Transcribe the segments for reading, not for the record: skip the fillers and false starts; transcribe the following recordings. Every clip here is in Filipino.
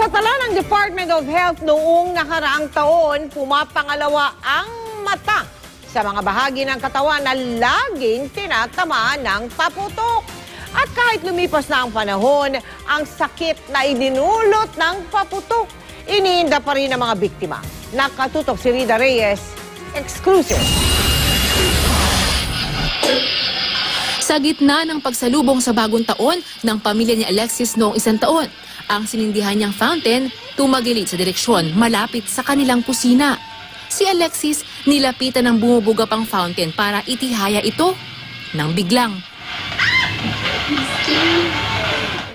Sa tala ng Department of Health noong nakaraang taon, pumapangalawa ang mata sa mga bahagi ng katawan na laging tinatamaan ng paputok. At kahit lumipas na ang panahon, ang sakit na idinulot ng paputok, iniinda pa rin ang mga biktima. Nakatutok si Rida Reyes, exclusive. Sa gitna ng pagsalubong sa bagong taon ng pamilya ni Alexis noong 1 taon, ang sinindihan niyang fountain tumagilid sa direksyon malapit sa kanilang kusina. Si Alexis nilapitan ng bumubuga pang fountain para itihaya ito nang biglang.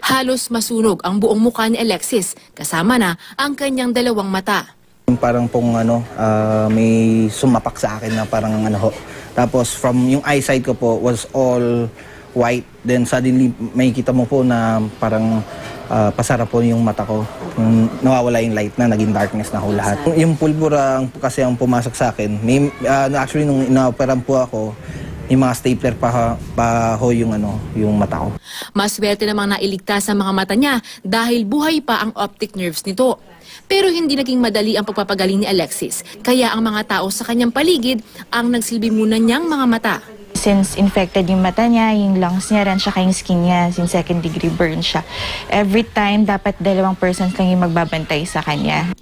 Halos masunog ang buong mukha ni Alexis, kasama na ang kanyang 2 mata. Parang pong may sumapak sa akin na parang Tapos from yung eyesight ko po was all white. Then suddenly makikita mo po na parang pasara po yung mata ko. Nawawala yung light na, naging darkness na ho lahat. Yung pulbura kasi ang pumasok sa akin. Actually nung ina-operan po ako, yung mga stapler pa ho yung mata ko. Maswerte namang nailigtas ang mga mata niya dahil buhay pa ang optic nerves nito. Pero hindi naging madali ang pagpapagaling ni Alexis, kaya ang mga tao sa kanyang paligid ang nagsilbi muna niyang mga mata. Since infected yung mata niya, yung lungs niya rin, tsaka yung skin niya, since 2nd degree burn siya. Every time, dapat 2 persons lang yung magbabantay sa kanya.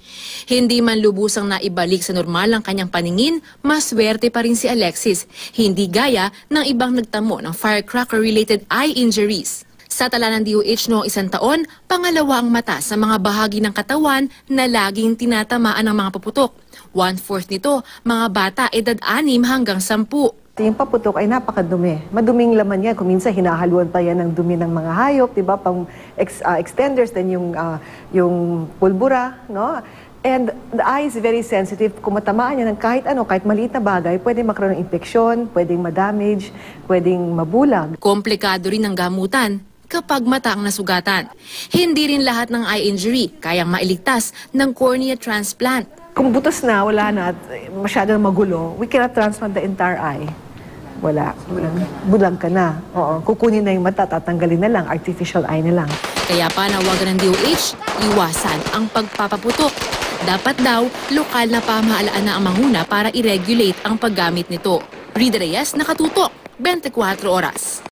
Hindi man lubusang naibalik sa normal ang kanyang paningin, maswerte pa rin si Alexis. Hindi gaya ng ibang nagtamo ng firecracker-related eye injuries. Sa tala ng DOH noong 1 taon, pangalawa ang mata sa mga bahagi ng katawan na laging tinatamaan ng mga paputok. 1/4 nito, mga bata edad 6 hanggang 10. Yung paputok ay napakadumi. Maduming laman yan. Kung minsan hinahaluan pa yan ng dumi ng mga hayop, di ba? Pang extenders, then yung pulbura, no? And the eye is very sensitive. Kung matamaan yan ng kahit kahit maliit na bagay, pwede magkaroon ng infeksyon, pwedeng madamage, pwedeng mabulag. Komplikado rin ang gamutan kapag mata ang nasugatan. Hindi rin lahat ng eye injury kayang mailigtas ng cornea transplant. Kung butas na, wala na, at masyadong magulo, we cannot transplant the entire eye. Wala. Bulag ka na. Oo. Kukunin na yung mata, tatanggalin na lang, artificial eye na lang. Kaya panawagan ng DOH, iwasan ang pagpapaputok. Dapat daw, lokal na pamahalaan na ang manguna para i-regulate ang paggamit nito. Rida Reyes, nakatutok, 24 oras.